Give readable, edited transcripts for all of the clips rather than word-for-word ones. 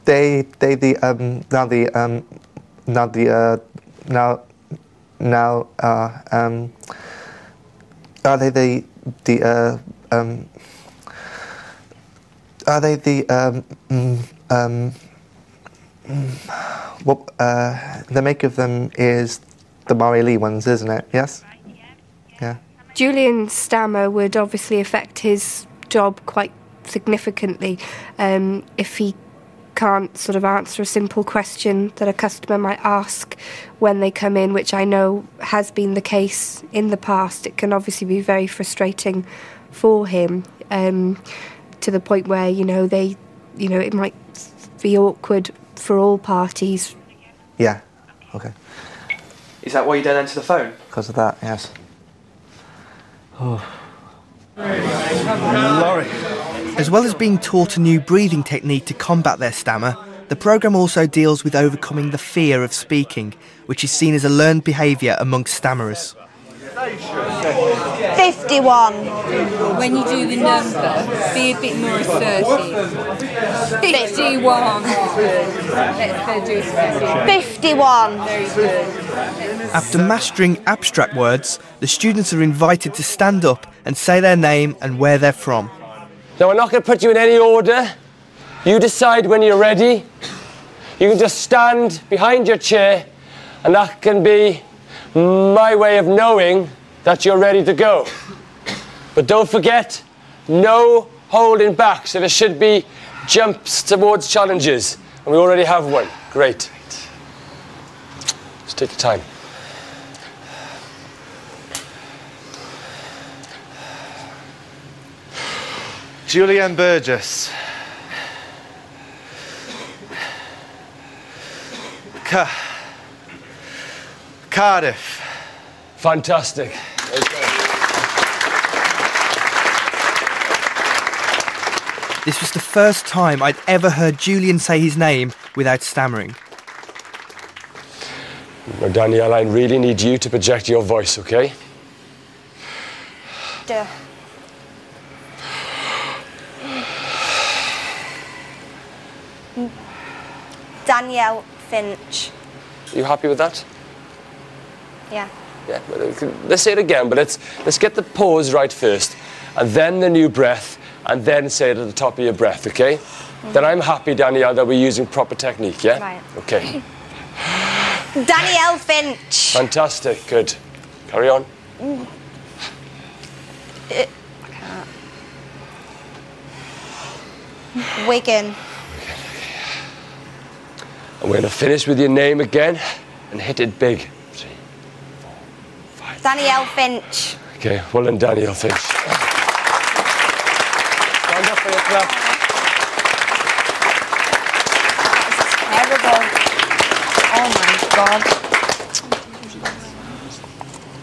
They the make of them is the Murray Lee ones, isn't it? Yes? Yeah. Julian's stammer would obviously affect his job quite significantly if he can't sort of answer a simple question that a customer might ask when they come in, which I know has been the case in the past. It can obviously be very frustrating for him to the point where, it might be awkward for all parties. Yeah, okay. Is that why you don't answer the phone? Because of that, yes. Oh. Laurie. As well as being taught a new breathing technique to combat their stammer, the programme also deals with overcoming the fear of speaking, which is seen as a learned behaviour amongst stammerers. 51. When you do the number, be a bit more assertive. 51. Let's do 51. Very good. After mastering abstract words, the students are invited to stand up and say their name and where they're from. Now, I'm not going to put you in any order. You decide when you're ready. You can just stand behind your chair, and that can be my way of knowing that you're ready to go. But don't forget, no holding back, so there should be jumps towards challenges, and we already have one. Great. Just take your time. Julian Burgess. Cardiff. Fantastic. This was the first time I'd ever heard Julian say his name without stammering. Now, Danielle, I really need you to project your voice, okay? Duh. Danielle Finch. Are you happy with that? Yeah. Yeah, let's say it again, but let's get the pause right first, and then the new breath, and then say it at the top of your breath, okay? Then I'm happy, Danielle, that we're using proper technique, yeah? Right. Okay. Danielle Finch. Fantastic, good. Carry on. I can't. Wigan. And we're going to finish with your name again and hit it big. 3, 4, 5. Danielle Finch. Okay, well done, Danielle Finch. Stand up for your clap. This is terrible. Oh my God.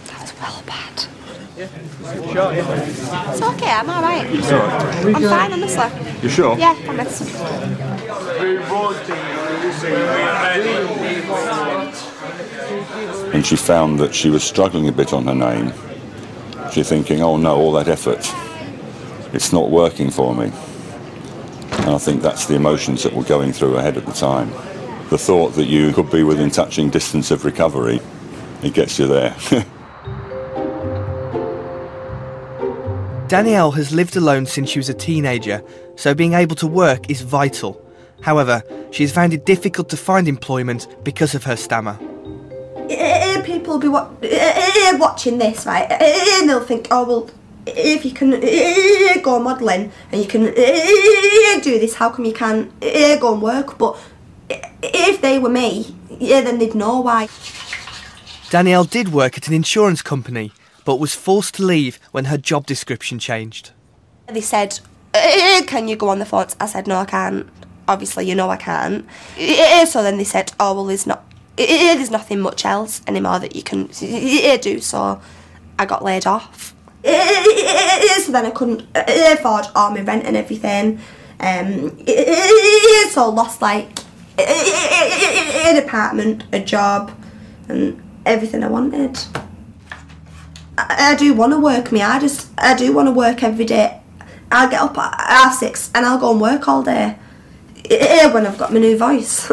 That's well bad. It's okay, I'm alright. I'm fine, honestly. You sure? Yeah, I promise. And she found that she was struggling a bit on her name. She's thinking, oh no, all that effort, it's not working for me. And I think that's the emotions that were going through her head at the time. The thought that you could be within touching distance of recovery, it gets you there. Danielle has lived alone since she was a teenager, so being able to work is vital. However, she has found it difficult to find employment because of her stammer. People will be watching this, right, and they'll think, oh, well, if you can go modelling and you can do this, how come you can't go and work? But if they were me, then they'd know why. Danielle did work at an insurance company, but was forced to leave when her job description changed. They said, can you go on the phones? I said, no, I can't. Obviously, you know I can't. So then they said, oh, well, there's nothing much else anymore that you can do, so I got laid off. So then I couldn't afford all my rent and everything. So lost, like, an apartment, a job, and everything I wanted. I do want to work my hardest. I do want to work every day. I'll get up at 6 and I'll go and work all day. when I've got my new voice.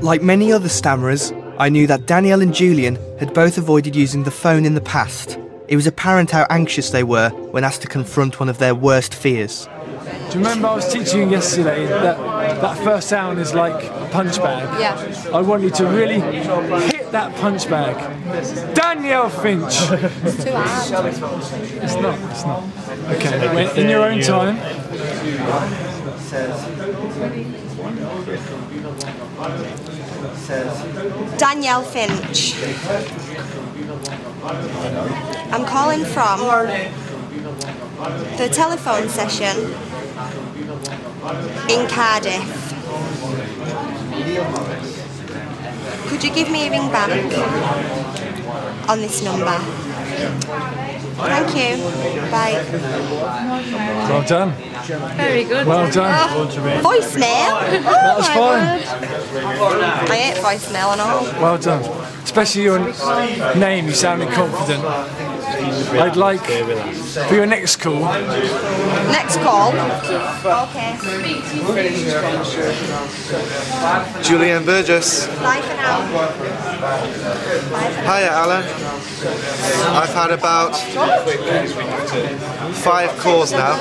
Like many other stammerers, I knew that Danielle and Julian had both avoided using the phone in the past. It was apparent how anxious they were when asked to confront one of their worst fears. Do you remember I was teaching you yesterday that first sound is like a punch bag? Yeah. I want you to really hit that punch bag. Danielle Finch! It's too hard. It's not. Okay, in your own time. Danielle Finch. I'm calling from the telephone session in Cardiff. Could you give me a ring back on this number? Thank you. Bye. Well done. Very good. Well done. Voicemail? That was fine. I hate voicemail and all. Well done. Especially your name, you sounded confident. I'd like, for your next call... Next call? Okay. Julian Burgess. Bye for now. Hiya, Alan. I've had about 5 calls now,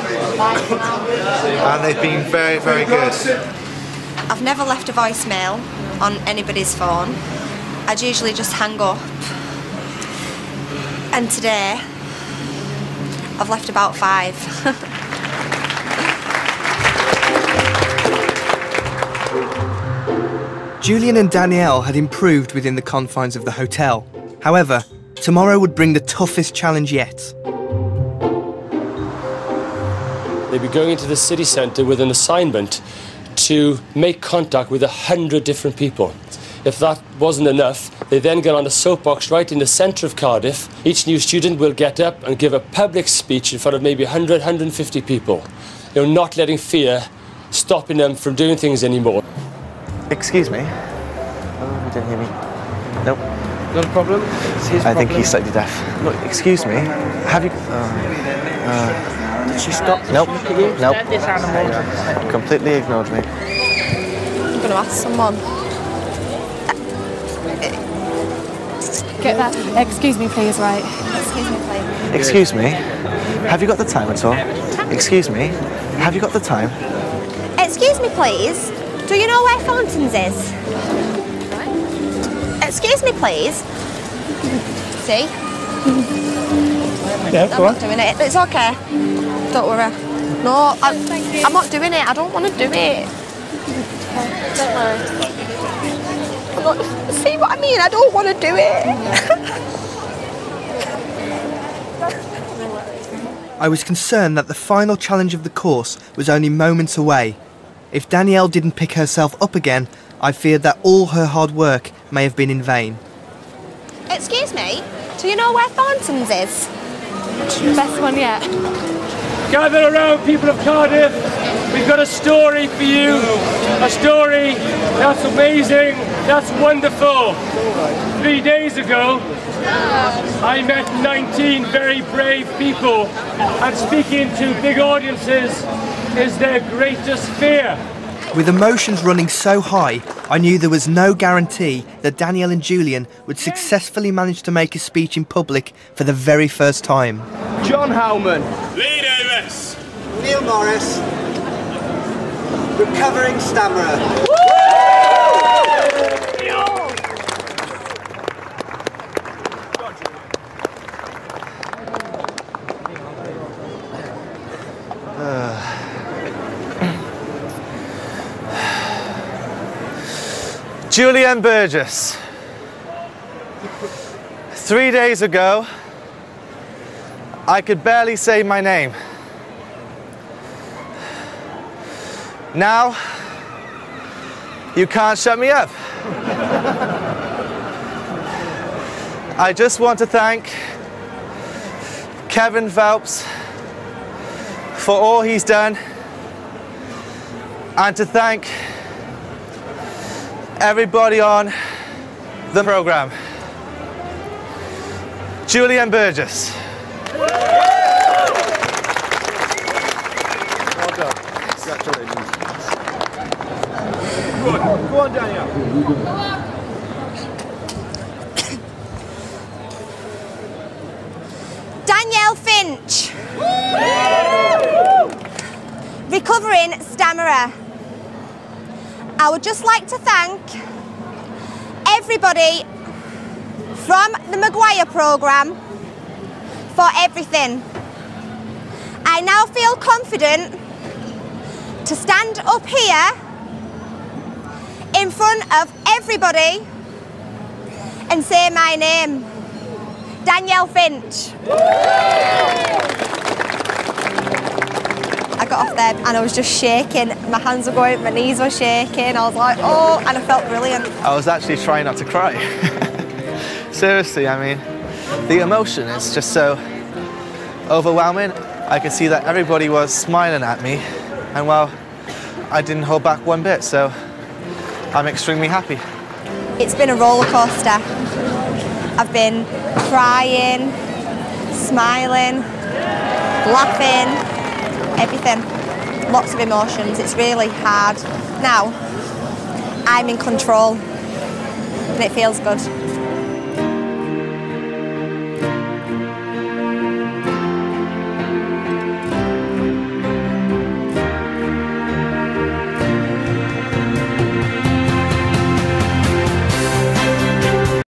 and they've been very, very good. I've never left a voicemail on anybody's phone. I'd usually just hang up. And today, I've left about 5. Julian and Danielle had improved within the confines of the hotel. However, tomorrow would bring the toughest challenge yet. They'd be going into the city centre with an assignment to make contact with 100 different people. If that wasn't enough, they then get on a soapbox right in the centre of Cardiff. Each new student will get up and give a public speech in front of maybe 100, 150 people. They're not letting fear stopping them from doing things anymore. Excuse me. Oh, you didn't hear me. Nope. Not a problem? I think he's slightly deaf. Look, excuse me. Have you... Did she stop? Nope. Look at you? Nope. This animal. Completely ignored me. I'm going to ask someone. Get that. Excuse me, please, right? Excuse me, please. Excuse me. Have you got the time at all? Excuse me. Have you got the time? Excuse me, please. Do you know where Fountains is? Excuse me, please. See? Yeah, I'm not doing it. It's okay. Don't worry. No, I'm not doing it. I don't want to do it. Don't worry. See what I mean? I don't want to do it. I was concerned that the final challenge of the course was only moments away. If Danielle didn't pick herself up again, I feared that all her hard work may have been in vain. Excuse me? Do you know where Fountains is? Best one yet. Gather around, people of Cardiff. We've got a story for you. A story that's amazing, that's wonderful. 3 days ago, I met 19 very brave people, and speaking to big audiences is their greatest fear. With emotions running so high, I knew there was no guarantee that Danielle and Julian would successfully manage to make a speech in public for the very first time. John Howman. Lee Davis. Neil Morris. Recovering stammerer. Julian Burgess. 3 days ago, I could barely say my name. Now, you can't shut me up. I just want to thank Kevin Phelps for all he's done, and to thank everybody on the programme. Julian Burgess. Well done. Congratulations. Good. Go on, Danielle. Danielle Finch. Recovering stammerer. I would just like to thank everybody from the McGuire Programme for everything. I now feel confident to stand up here in front of everybody and say my name, Danielle Finch. I got off there and I was just shaking. My hands were going, my knees were shaking. I was like, oh, and I felt brilliant. I was actually trying not to cry. Seriously, I mean, the emotion is just so overwhelming. I could see that everybody was smiling at me, and well, I didn't hold back one bit, so I'm extremely happy. It's been a roller coaster. I've been crying, smiling, laughing, everything. Lots of emotions. It's really hard. Now, I'm in control, and it feels good.